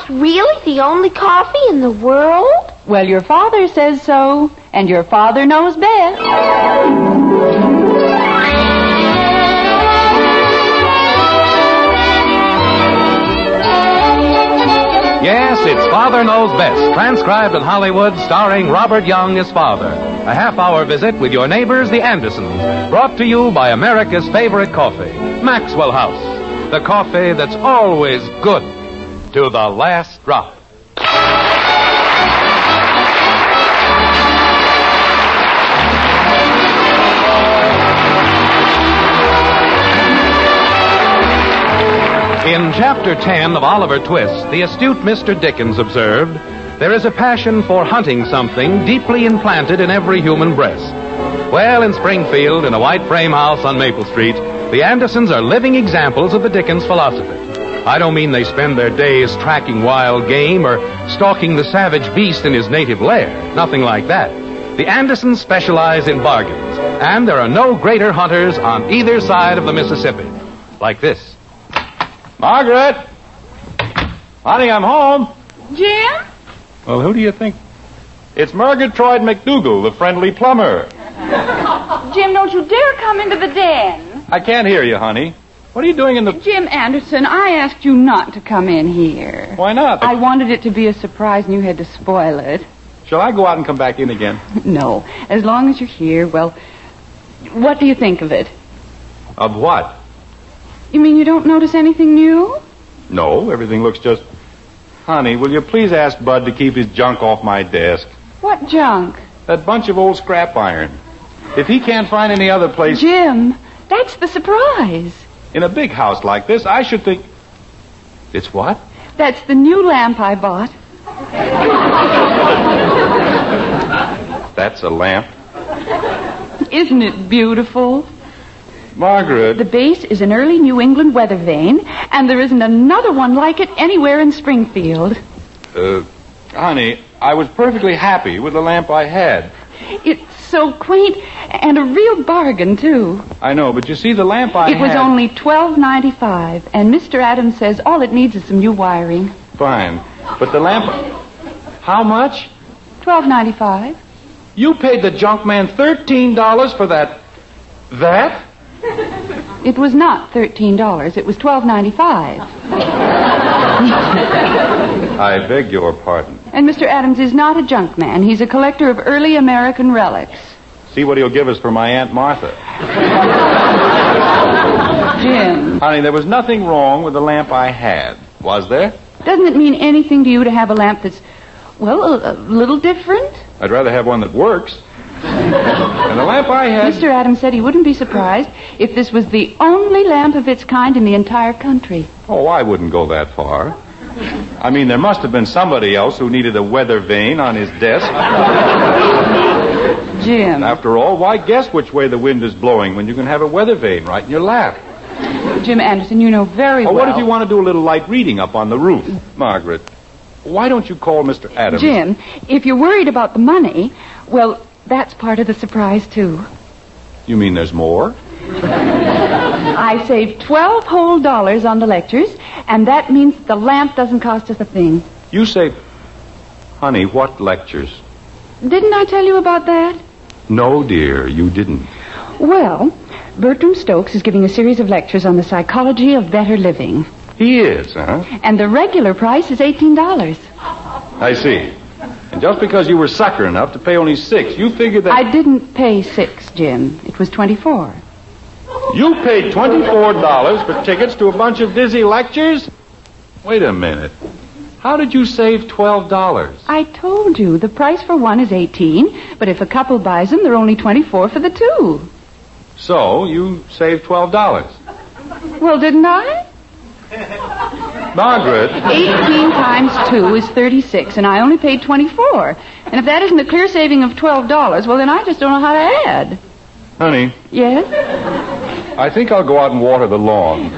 That's really the only coffee in the world? Well, your father says so, and your father knows best. Yes, it's Father Knows Best, transcribed in Hollywood, starring Robert Young as father. A half-hour visit with your neighbors, the Andersons, brought to you by America's favorite coffee, Maxwell House. The coffee that's always good to the last drop. In Chapter 10 of Oliver Twist, the astute Mr. Dickens observed, there is a passion for hunting something deeply implanted in every human breast. Well, in Springfield, in a white frame house on Maple Street, the Andersons are living examples of the Dickens philosophy. I don't mean they spend their days tracking wild game or stalking the savage beast in his native lair. Nothing like that. The Andersons specialize in bargains, and there are no greater hunters on either side of the Mississippi. Like this. Margret! Honey, I'm home. Jim? Well, who do you think? It's Murgatroyd McDougal, the friendly plumber. Jim, don't you dare come into the den. I can't hear you, honey. What are you doing in the... Jim Anderson, I asked you not to come in here. Why not? I wanted it to be a surprise and you had to spoil it. Shall I go out and come back in again? No. As long as you're here, well, what do you think of it? Of what? You mean you don't notice anything new? No, everything looks just... Honey, will you please ask Bud to keep his junk off my desk? What junk? That bunch of old scrap iron. If he can't find any other place... Jim, that's the surprise. In a big house like this, I should think... It's what? That's the new lamp I bought. That's a lamp. Isn't it beautiful? Margaret. The base is an early New England weather vane, and there isn't another one like it anywhere in Springfield. Honey, I was perfectly happy with the lamp I had. It's so quaint, and a real bargain, too. I know, but you see, the lamp I had... It was only $12.95, and Mr. Adams says all it needs is some new wiring. Fine. But the lamp... How much? $12.95. You paid the junk man $13 for that... That? It was not $13. It was $12.95. I beg your pardon. And Mr. Adams is not a junk man. He's a collector of early American relics. See what he'll give us for my Aunt Martha. Jim. Honey, there was nothing wrong with the lamp I had. Was there? Doesn't it mean anything to you to have a lamp that's, well, a little different? I'd rather have one that works. And the lamp I had... Mr. Adams said he wouldn't be surprised if this was the only lamp of its kind in the entire country. Oh, I wouldn't go that far. I mean, there must have been somebody else who needed a weather vane on his desk. Jim. After all, why guess which way the wind is blowing when you can have a weather vane right in your lap? Jim Anderson, you know very well... What if you want to do a little light reading up on the roof? Margaret, why don't you call Mr. Adams? Jim, if you're worried about the money, well... That's part of the surprise, too. You mean there's more? I saved $12 whole on the lectures, and that means the lamp doesn't cost us a thing. You saved... Honey, what lectures? Didn't I tell you about that? No, dear, you didn't. Well, Bertram Stokes is giving a series of lectures on the psychology of better living. He is, huh? And the regular price is $18. I see. And just because you were sucker enough to pay only $6, you figured that... I didn't pay $6, Jim. It was $24. You paid $24 for tickets to a bunch of dizzy lectures? Wait a minute. How did you save $12? I told you, the price for one is $18, but if a couple buys them, they're only $24 for the two. So, you saved $12. Well, didn't I? Margaret. 18 times 2 is 36, and I only paid 24. And if that isn't a clear saving of $12, well, then I just don't know how to add. Honey. Yes? I think I'll go out and water the lawn.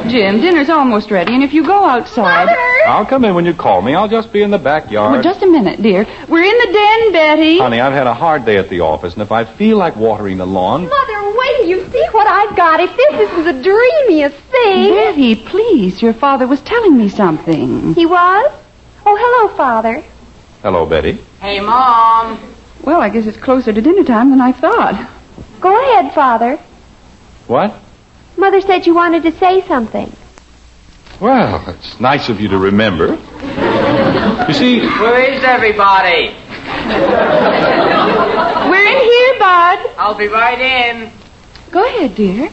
Jim, dinner's almost ready, and if you go outside... Mother! I'll come in when you call me. I'll just be in the backyard. Well, just a minute, dear. We're in the den, Betty. Honey, I've had a hard day at the office, and if I feel like watering the lawn... Mother, wait till you see what I've got. If this isn't the dreamiest thing. Betty, please. Your father was telling me something. He was? Oh, hello, Father. Hello, Betty. Hey, Mom. Well, I guess it's closer to dinner time than I thought. Go ahead, Father. What? Mother said you wanted to say something. Well, it's nice of you to remember. You see... Where is everybody? We're in here, Bud. I'll be right in. Go ahead, dear.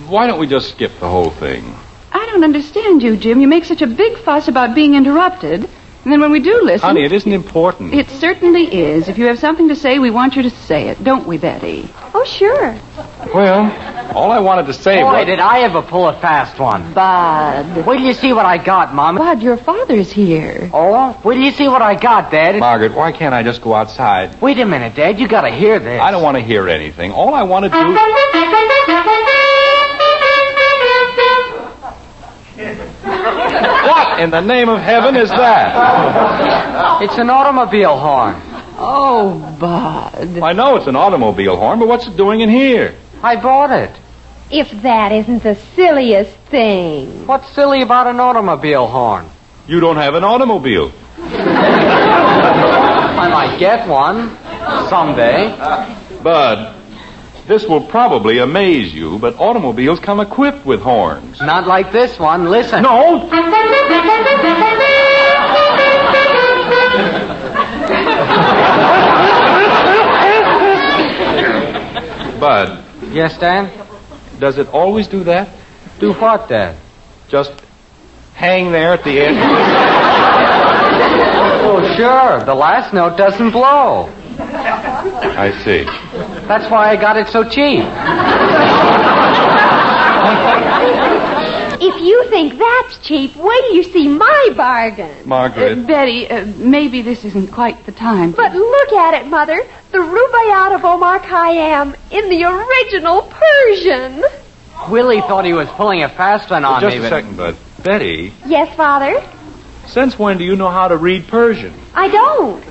Why don't we just skip the whole thing? I don't understand you, Jim. You make such a big fuss about being interrupted. And then when we do listen... Honey, it isn't important. It certainly is. If you have something to say, we want you to say it. Don't we, Betty? Oh, sure. Well, all I wanted to say Boy, was... did I ever pull a fast one. Bud. Wait till you see what I got, Mom. Bud, your father's here. Oh? Wait till you see what I got, Dad. Margaret, why can't I just go outside? Wait a minute, Dad. You gotta hear this. I don't want to hear anything. All I want to do... What in the name of heaven is that? It's an automobile horn. Oh, Bud. I know it's an automobile horn, but what's it doing in here? I bought it. If that isn't the silliest thing. What's silly about an automobile horn? You don't have an automobile. I might get one someday. Bud, this will probably amaze you, but automobiles come equipped with horns. Not like this one. Listen. No! Bud, Yes, Dad? does it always do that? Do what, Dad? Just hang there at the end? Oh, sure. The last note doesn't blow. I see. That's why I got it so cheap. If you think that's cheap, wait till you see my bargain. Margaret. Betty, maybe this isn't quite the time. But look at it, Mother. The Rubaiyat of Omar Khayyam in the original Persian. Willie thought he was pulling a fast one on Just me. a second, Bud. Betty, Yes, Father? since when do you know how to read Persian? I don't.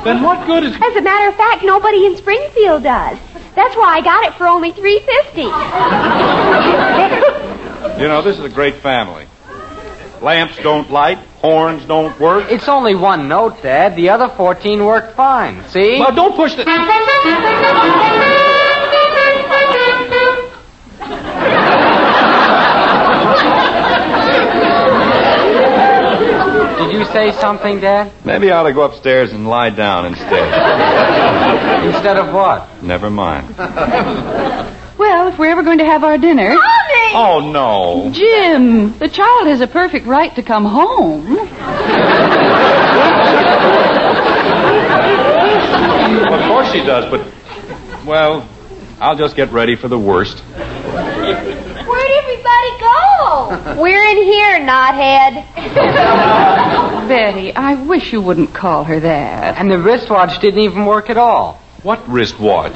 Then what good is... As a matter of fact, nobody in Springfield does. That's why I got it for only $3.50. You know, this is a great family. Lamps don't light, horns don't work. It's only one note, Dad. The other 14 worked fine. See? Well, don't push the... Did you say something, Dad? Maybe I ought to go upstairs and lie down instead. Instead of what? Never mind. Well, if we're ever going to have our dinner... Mommy! Oh, no. Jim, the child has a perfect right to come home. Of course she does, but... Well, I'll just get ready for the worst. Where'd everybody go? We're in here, knothead. Betty, I wish you wouldn't call her that. And the wristwatch didn't even work at all. What wristwatch?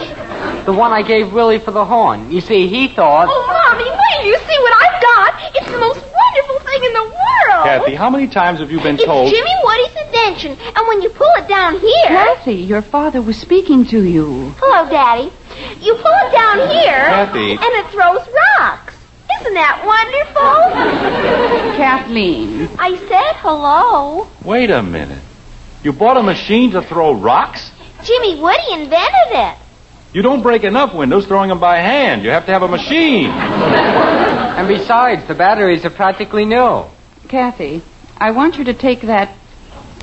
The one I gave Willie for the horn. You see, he thought... Oh, Mommy, wait till you see what I've got. It's the most wonderful thing in the world. Kathy, how many times have you been It's told... Jimmy Woody's invention, and when you pull it down here... Kathy, your father was speaking to you. Hello, Daddy. You pull it down here... Kathy. And it throws rocks. Isn't that wonderful? Kathleen. I said hello. Wait a minute. You bought a machine to throw rocks? Jimmy Woody invented it. You don't break enough windows throwing them by hand. You have to have a machine. And besides, the batteries are practically new. Kathy, I want you to take that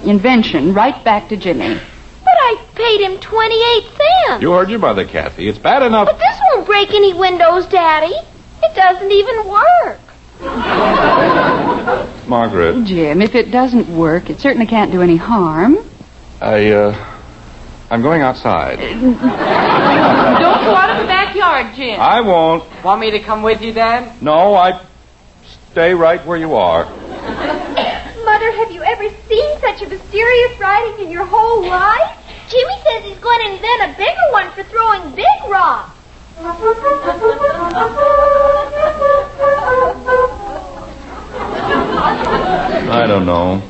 invention right back to Jimmy. But I paid him 28 cents. You heard your mother, Kathy. It's bad enough... But this won't break any windows, Daddy. It doesn't even work. Margaret, Jim, if it doesn't work, it certainly can't do any harm. I'm going outside. Don't go out of the backyard, Jim. I won't. Want me to come with you, Dad? No, stay right where you are. Mother, have you ever seen such a mysterious writing in your whole life? Jimmy says he's going to invent a bigger one for throwing big rocks. I don't know.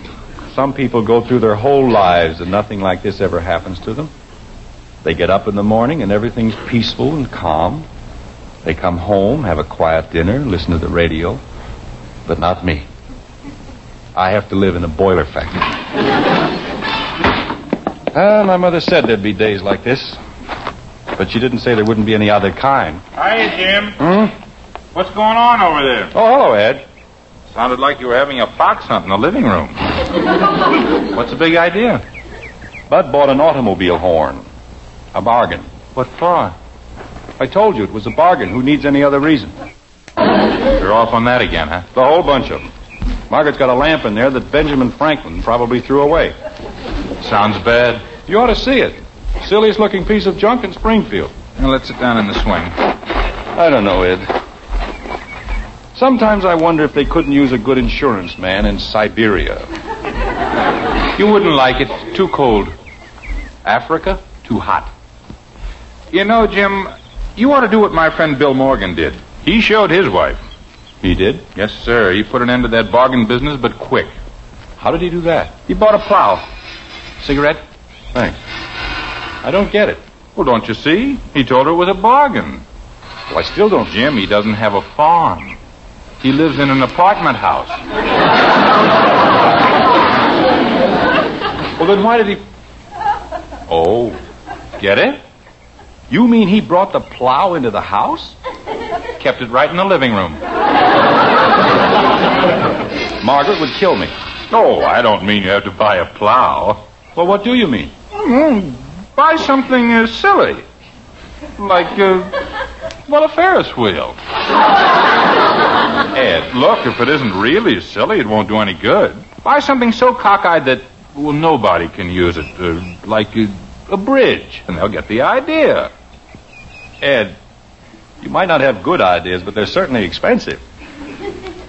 Some people go through their whole lives and nothing like this ever happens to them. They get up in the morning and everything's peaceful and calm. They come home, have a quiet dinner, listen to the radio. But not me. I have to live in a boiler factory. My mother said there'd be days like this. But she didn't say there wouldn't be any other kind. Hiya, Jim. What's going on over there? Oh, hello, Ed. Sounded like you were having a fox hunt in the living room. What's the big idea? Bud bought an automobile horn. A bargain. What for? I told you it was a bargain. Who needs any other reason? You're off on that again, huh? The whole bunch of them. Margaret's got a lamp in there that Benjamin Franklin probably threw away. Sounds bad. You ought to see it. Silliest looking piece of junk in Springfield. Now, let's sit down in the swing. I don't know, Ed. Sometimes I wonder if they couldn't use a good insurance man in Siberia. You wouldn't like it. Too cold. Africa? Too hot. You know, Jim, you ought to do what my friend Bill Morgan did. He showed his wife. He did? Yes, sir. He put an end to that bargain business, but quick. How did he do that? He bought a plow. Cigarette? Thanks. I don't get it. Well, don't you see? He told her it was a bargain. Well, I still don't. Jim, he doesn't have a farm. He lives in an apartment house. Well, then why did he... Oh, Get it? you mean he brought the plow into the house? Kept it right in the living room. Margaret would kill me. Oh, I don't mean you have to buy a plow. Well, what do you mean? Buy something silly. Like, a Ferris wheel. Ed, Look, if it isn't really silly, it won't do any good. Buy something so cockeyed that, well, nobody can use it. Like a bridge. And they'll get the idea. Ed, you might not have good ideas, but they're certainly expensive.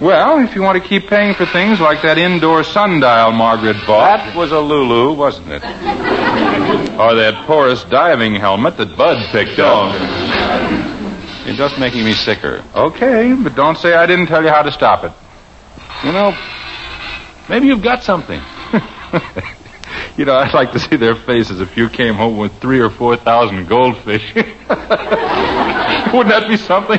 Well, if you want to keep paying for things like that indoor sundial Margret bought. That was a Lulu, wasn't it? Or that porous diving helmet that Bud picked up. You're just making me sicker. Okay, but don't say I didn't tell you how to stop it. You know, maybe you've got something. You know, I'd like to see their faces if you came home with 3,000 or 4,000 goldfish. Wouldn't that be something?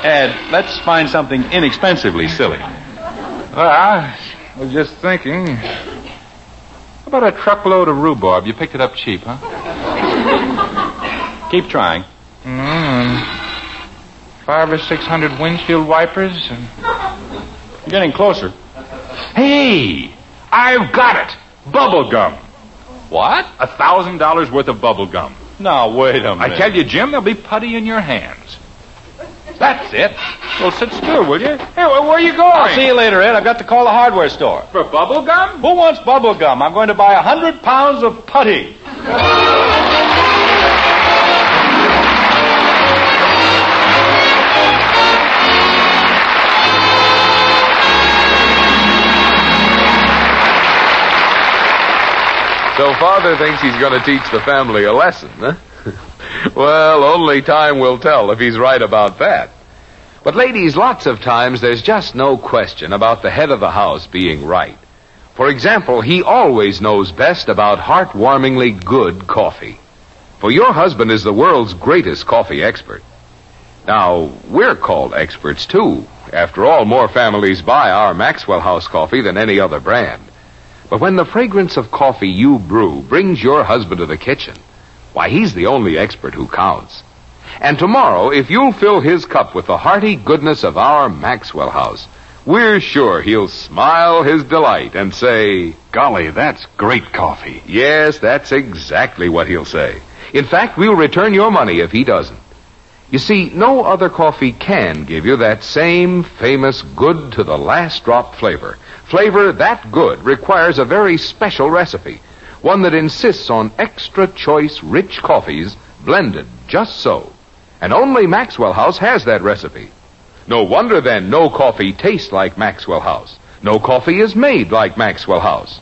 Ed, let's find something inexpensively silly. Well, I was just thinking. How about a truckload of rhubarb? You picked it up cheap, huh? Keep trying. 500 or 600 windshield wipers. And... You're getting closer. Hey! I've got it! Bubble gum. What? $1,000 worth of bubble gum. Now, wait a minute. I tell you, Jim, there'll be putty in your hands. That's it. Well, sit still, will you? Hey, where are you going? I'll see you later, Ed. I've got to call the hardware store. For bubble gum? Who wants bubble gum? I'm going to buy 100 pounds of putty. So Father thinks he's going to teach the family a lesson, huh? Well, only time will tell if he's right about that. But ladies, lots of times there's just no question about the head of the house being right. For example, he always knows best about heartwarmingly good coffee. For your husband is the world's greatest coffee expert. Now, we're called experts, too. After all, more families buy our Maxwell House coffee than any other brand. But when the fragrance of coffee you brew brings your husband to the kitchen, why, he's the only expert who counts. And tomorrow, if you'll fill his cup with the hearty goodness of our Maxwell House, we're sure he'll smile his delight and say, Golly, that's great coffee. yes, that's exactly what he'll say. In fact, we'll return your money if he doesn't. You see, no other coffee can give you that same famous good to the last drop flavor. Flavor that good requires a very special recipe, one that insists on extra choice rich coffees blended just so. And only Maxwell House has that recipe. No wonder, then, no coffee tastes like Maxwell House. No coffee is made like Maxwell House.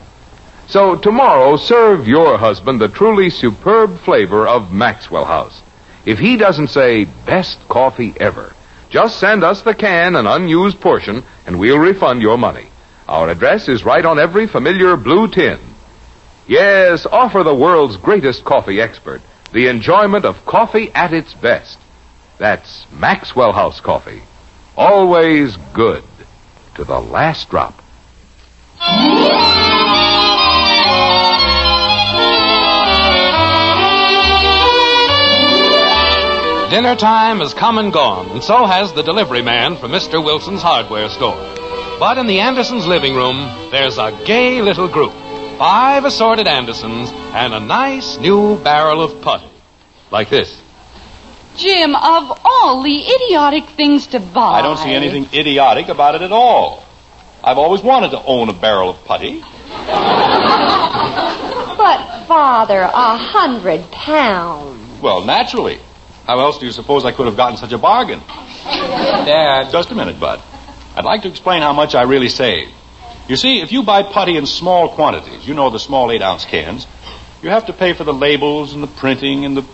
So tomorrow, serve your husband the truly superb flavor of Maxwell House. If he doesn't say, best coffee ever, Just send us the can and unused portion, and we'll refund your money. Our address is right on every familiar blue tin. Yes, offer the world's greatest coffee expert the enjoyment of coffee at its best. That's Maxwell House Coffee. Always good to the last drop. Dinner time has come and gone, and so has the delivery man from Mr. Wilson's hardware store. But in the Andersons' living room, there's a gay little group. 5 assorted Andersons and a nice new barrel of putty. Like this. Jim, of all the idiotic things to buy... I don't see anything idiotic about it at all. I've always wanted to own a barrel of putty. But, Father, £100. Well, naturally. How else do you suppose I could have gotten such a bargain? Dad. Just a minute, Bud. I'd like to explain how much I really saved. You see, if you buy putty in small quantities, you know, the small 8-ounce cans, you have to pay for the labels and the printing and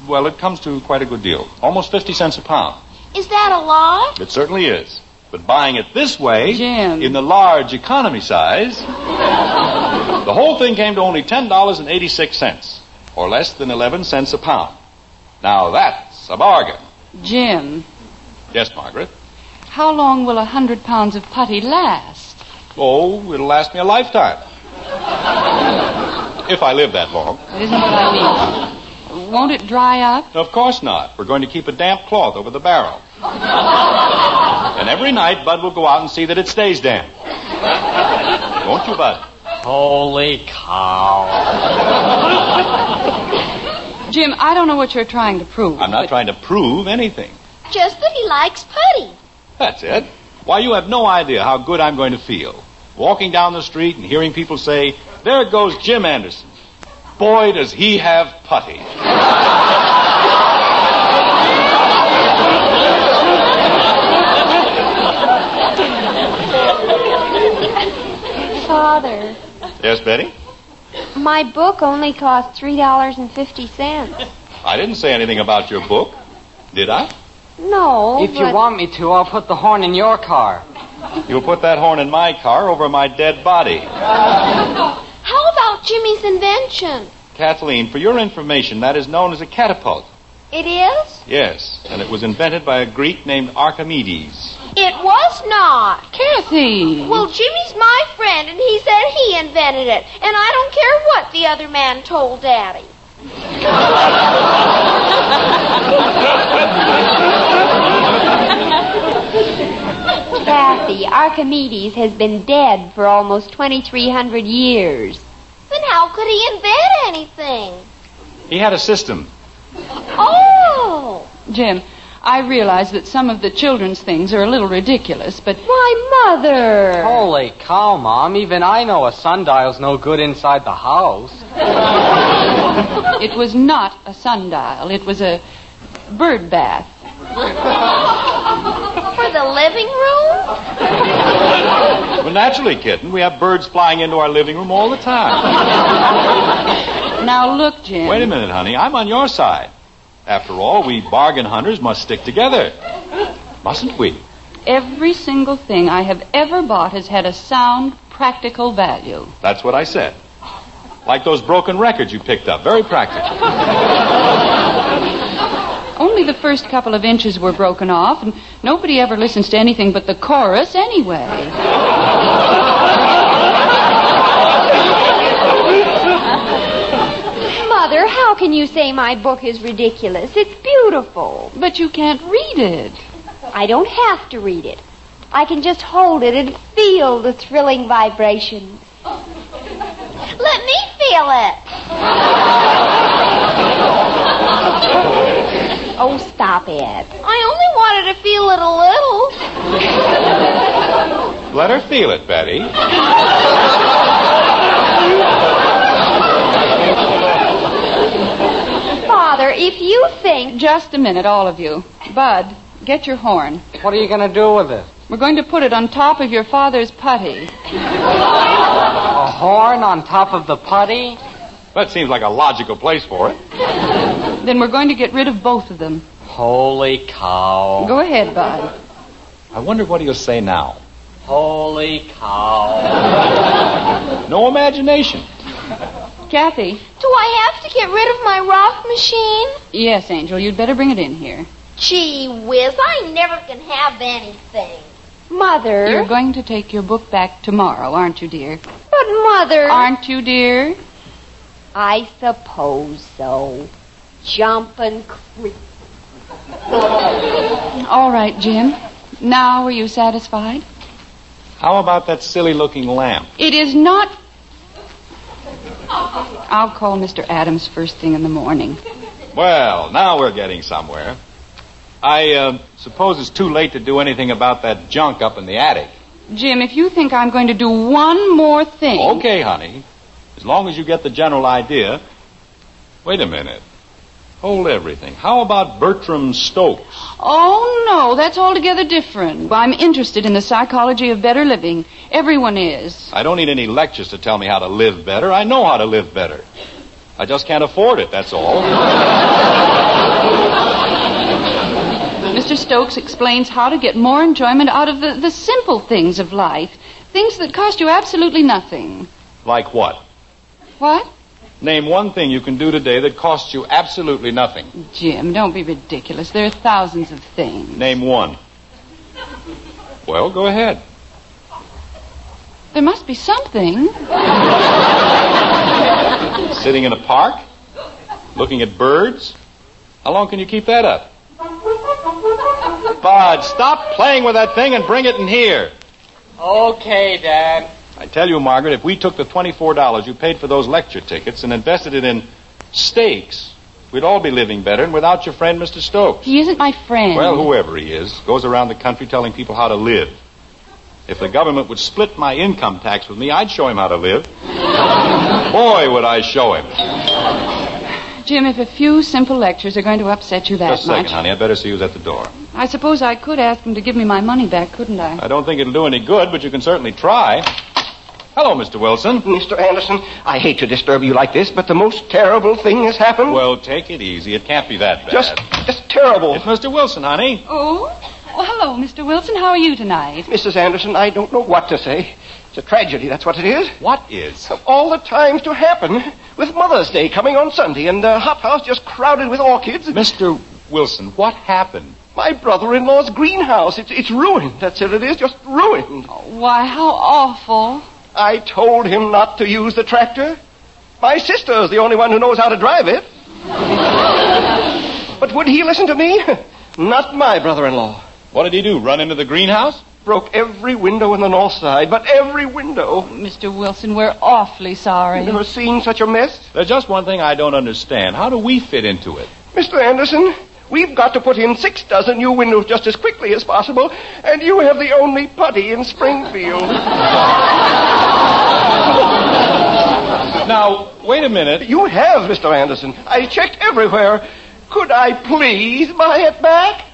well, it comes to quite a good deal. Almost 50 cents a pound. Is that a lot? It certainly is. But buying it this way, Jim. in the large economy size, the whole thing came to only $10.86, or less than 11 cents a pound. Now that's a bargain. Jim. Yes, Margaret? How long will 100 pounds of putty last? Oh, it'll last me a lifetime. If I live that long. That isn't what I mean. Won't it dry up? Of course not. We're going to keep a damp cloth over the barrel. And every night, Bud will go out and see that it stays damp. Won't you, Bud? Holy cow. Jim, I don't know what you're trying to prove. I'm not trying to prove anything. Just that he likes putty. That's it. Why, you have no idea how good I'm going to feel. Walking down the street and hearing people say, "There goes Jim Anderson. Boy, does he have putty." Father. Yes, Betty? My book only cost $3.50. I didn't say anything about your book, did I? No, If you want me to, I'll put the horn in your car. You'll put that horn in my car over my dead body. How about Jimmy's invention? Kathleen, for your information, that is known as a catapult. It is? Yes, and it was invented by a Greek named Archimedes. It was not. Kathy. Well, Jimmy's my friend, and he said he invented it. And I don't care what the other man told Daddy. Kathy, Archimedes has been dead for almost 2,300 years. Then how could he invent anything? He had a system. Oh! Jim, I realize that some of the children's things are a little ridiculous, but... Why, Mother! Holy cow, Mom. Even I know a sundial's no good inside the house. It was not a sundial. It was a bird bath. For the living room? Well, naturally, kitten. We have birds flying into our living room all the time. Now, look, Jim. Wait a minute, honey. I'm on your side. After all, we bargain hunters must stick together. Mustn't we? Every single thing I have ever bought has had a sound, practical value. That's what I said. Like those broken records you picked up. Very practical. Only the first couple of inches were broken off, and nobody ever listens to anything but the chorus anyway. Mother, how can you say my book is ridiculous? It's beautiful. But you can't read it. I don't have to read it. I can just hold it and feel the thrilling vibrations. Let me feel it. Oh, stop it. I only wanted to feel it a little. Let her feel it, Betty. Father, if you think... Just a minute, all of you. Bud, get your horn. What are you going to do with it? We're going to put it on top of your father's putty. A horn on top of the putty? That seems like a logical place for it. Then we're going to get rid of both of them. Holy cow. Go ahead, Bud. I wonder what he'll say now. Holy cow. No imagination. Kathy. Do I have to get rid of my rock machine? Yes, Angel, you'd better bring it in here. Gee whiz, I never can have anything. Mother. You're going to take your book back tomorrow, aren't you, dear? But, Mother. Aren't you, dear? I suppose so. Jumping creep. All right, Jim. Now, are you satisfied? How about that silly-looking lamp? It is not... I'll call Mr. Adams first thing in the morning. Well, now we're getting somewhere. I suppose it's too late to do anything about that junk up in the attic. Jim, if you think I'm going to do one more thing... Okay, honey. As long as you get the general idea. Wait a minute. Hold everything. How about Bertram Stokes? Oh, no, that's altogether different. I'm interested in the psychology of better living. Everyone is. I don't need any lectures to tell me how to live better. I know how to live better. I just can't afford it, that's all. Mr. Stokes explains how to get more enjoyment out of the simple things of life. Things that cost you absolutely nothing. Like what? What? Name one thing you can do today that costs you absolutely nothing. Jim, don't be ridiculous. There are thousands of things. Name one. Well, go ahead. There must be something. Sitting in a park? Looking at birds? How long can you keep that up? Bud, stop playing with that thing and bring it in here. Okay, Dad. I tell you, Margaret, if we took the $24 you paid for those lecture tickets and invested it in steaks, we'd all be living better, and without your friend, Mr. Stokes. He isn't my friend. Well, whoever he is, goes around the country telling people how to live. If the government would split my income tax with me, I'd show him how to live. Boy, would I show him. Jim, if a few simple lectures are going to upset you that much... Just a second, honey. I'd better see who's at the door. I suppose I could ask him to give me my money back, couldn't I? I don't think it'll do any good, but you can certainly try. Hello, Mr. Wilson. Mr. Anderson, I hate to disturb you like this, but the most terrible thing has happened. Well, take it easy. It can't be that bad. Just terrible. It's Mr. Wilson, honey. Oh? Well, hello, Mr. Wilson. How are you tonight? Mrs. Anderson, I don't know what to say. It's a tragedy, that's what it is. What is? Of all the times to happen, with Mother's Day coming on Sunday and the hothouse just crowded with orchids. Mr. Wilson, what happened? My brother-in-law's greenhouse. It's ruined. That's it is, just ruined. Oh, why, how awful. I told him not to use the tractor. My sister's the only one who knows how to drive it. But would he listen to me? Not my brother-in-law. What did he do, run into the greenhouse? Broke every window in the north side, but every window. Mr. Wilson, we're awfully sorry. You've never seen such a mess? There's just one thing I don't understand. How do we fit into it? Mr. Anderson, we've got to put in 6 dozen new windows just as quickly as possible, and you have the only putty in Springfield. Now, wait a minute. You have, Mr. Anderson. I checked everywhere. Could I please buy it back?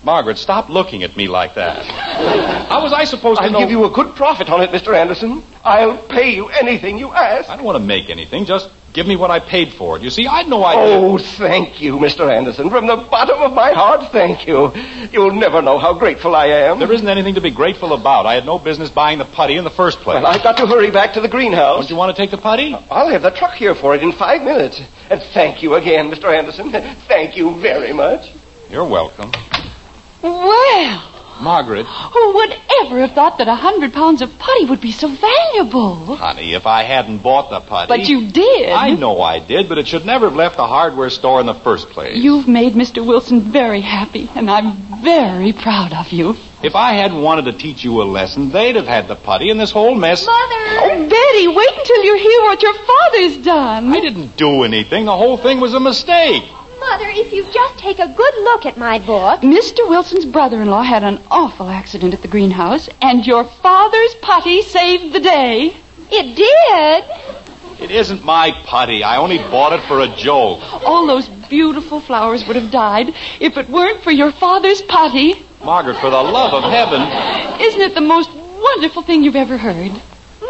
Margaret, stop looking at me like that. How was I supposed to know... I'll give you a good profit on it, Mr. Anderson. I'll pay you anything you ask. I don't want to make anything. Just give me what I paid for it. You see, I'd no idea... Oh, thank you, Mr. Anderson. From the bottom of my heart, thank you. You'll never know how grateful I am. There isn't anything to be grateful about. I had no business buying the putty in the first place. Well, I've got to hurry back to the greenhouse. Don't you want to take the putty? I'll have the truck here for it in 5 minutes. And thank you again, Mr. Anderson. Thank you very much. You're welcome. Well... Margaret. Who would ever have thought that 100 pounds of putty would be so valuable? Honey, if I hadn't bought the putty... But you did. I know I did, but it should never have left the hardware store in the first place. You've made Mr. Wilson very happy, and I'm very proud of you. If I hadn't wanted to teach you a lesson, they'd have had the putty and this whole mess... Mother! Oh, Betty, wait until you hear what your father's done. I didn't do anything. The whole thing was a mistake. Mother, if you just take a good look at my book... Mr. Wilson's brother-in-law had an awful accident at the greenhouse, and your father's putty saved the day. It did? It isn't my putty. I only bought it for a joke. All those beautiful flowers would have died if it weren't for your father's putty. Margaret, for the love of heaven... Isn't it the most wonderful thing you've ever heard?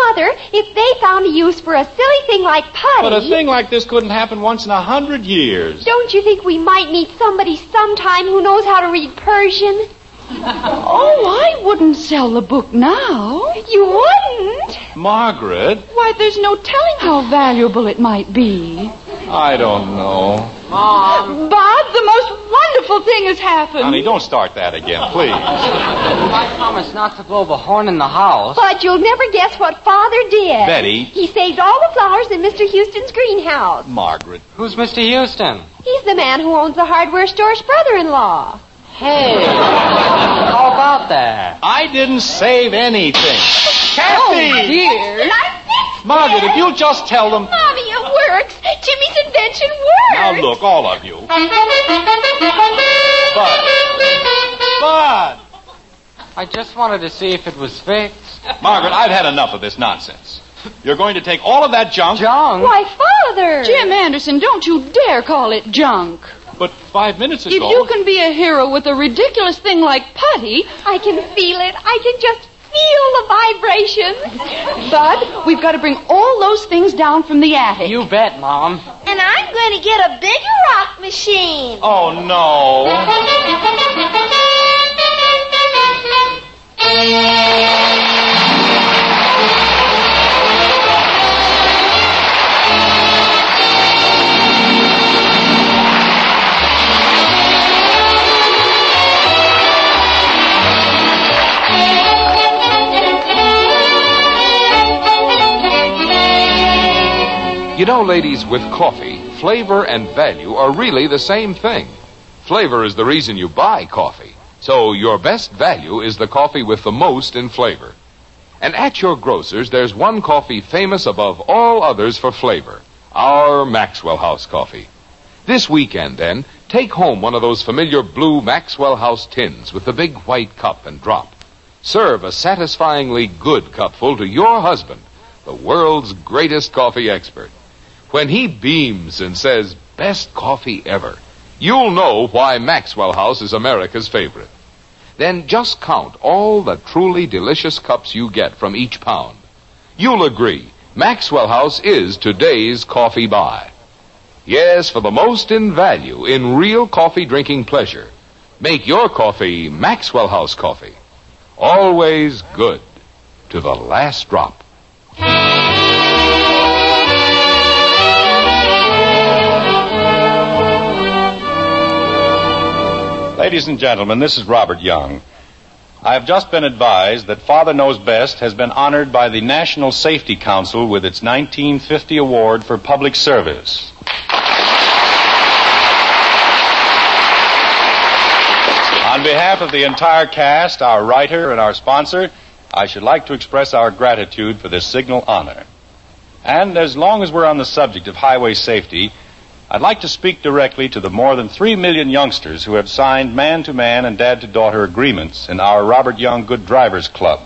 Mother, if they found a use for a silly thing like putty... But a thing like this couldn't happen once in 100 years. Don't you think we might meet somebody sometime who knows how to read Persian? Oh, I wouldn't sell the book now. You wouldn't? Margaret? Why, there's no telling how valuable it might be. I don't know. Mom. Bob, the most wonderful thing has happened. Honey, don't start that again, please. I promised not to blow the horn in the house. But you'll never guess what Father did. Betty. He saved all the flowers in Mr. Houston's greenhouse. Margaret. Who's Mr. Houston? He's the man who owns the hardware store's brother-in-law. Hey, how about that? I didn't save anything. Kathy! Oh, dear. Margaret, if you'll just tell them... Mommy, it works. Jimmy's invention works. Now, look, all of you. Bud! I just wanted to see if it was fixed. Margaret, I've had enough of this nonsense. You're going to take all of that junk... Junk? Why, Father! Jim Anderson, don't you dare call it junk. But 5 minutes ago... If you can be a hero with a ridiculous thing like putty... I can feel it. I can just feel the vibrations. Bud, we've got to bring all those things down from the attic. You bet, Mom. And I'm going to get a bigger rock machine. Oh, no. You know, ladies, with coffee, flavor and value are really the same thing. Flavor is the reason you buy coffee. So your best value is the coffee with the most in flavor. And at your grocer's, there's one coffee famous above all others for flavor. Our Maxwell House coffee. This weekend, then, take home one of those familiar blue Maxwell House tins with the big white cup and drop. Serve a satisfyingly good cupful to your husband, the world's greatest coffee expert. When he beams and says, best coffee ever, you'll know why Maxwell House is America's favorite. Then just count all the truly delicious cups you get from each pound. You'll agree, Maxwell House is today's coffee buy. Yes, for the most in value, in real coffee drinking pleasure. Make your coffee Maxwell House coffee. Always good to the last drop. Ladies and gentlemen, this is Robert Young. I have just been advised that Father Knows Best has been honored by the National Safety Council with its 1950 Award for Public Service. On behalf of the entire cast, our writer, and our sponsor, I should like to express our gratitude for this signal honor. And as long as we're on the subject of highway safety, I'd like to speak directly to the more than 3 million youngsters who have signed man-to-man and dad-to-daughter agreements in our Robert Young Good Drivers Club.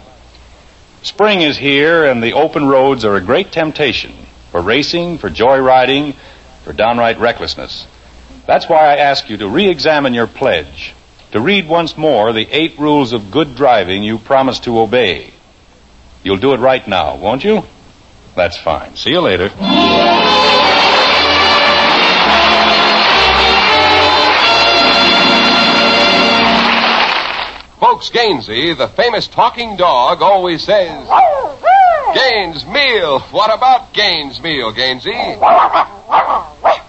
Spring is here, and the open roads are a great temptation for racing, for joyriding, for downright recklessness. That's why I ask you to re-examine your pledge, to read once more the 8 rules of good driving you promised to obey. You'll do it right now, won't you? That's fine. See you later. Folks, Gainsey, the famous talking dog, always says, Gaines Meal. What about Gaines Meal, Gainsey?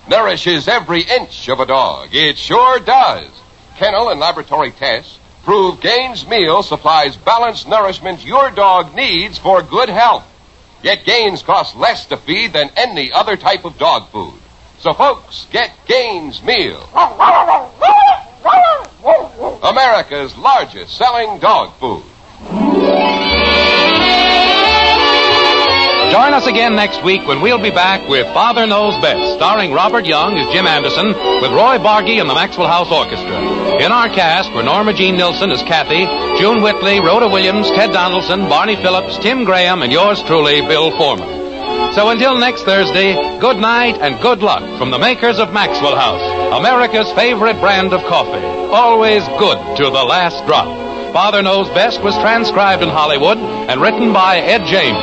Nourishes every inch of a dog. It sure does. Kennel and laboratory tests prove Gaines Meal supplies balanced nourishment your dog needs for good health. Yet Gaines costs less to feed than any other type of dog food. So, folks, get Gaines Meal. America's largest selling dog food. Join us again next week when we'll be back with Father Knows Best, starring Robert Young as Jim Anderson, with Roy Bargy and the Maxwell House Orchestra. In our cast were Norma Jean Nilsson as Kathy, June Whitley, Rhoda Williams, Ted Donaldson, Barney Phillips, Tim Graham, and yours truly, Bill Foreman. So until next Thursday, good night and good luck from the makers of Maxwell House, America's favorite brand of coffee. Always good to the last drop. Father Knows Best was transcribed in Hollywood and written by Ed James.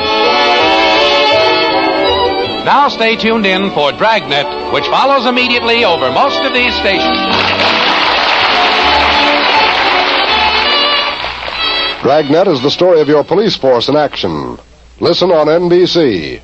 Now stay tuned in for Dragnet, which follows immediately over most of these stations. Dragnet is the story of your police force in action. Listen on NBC.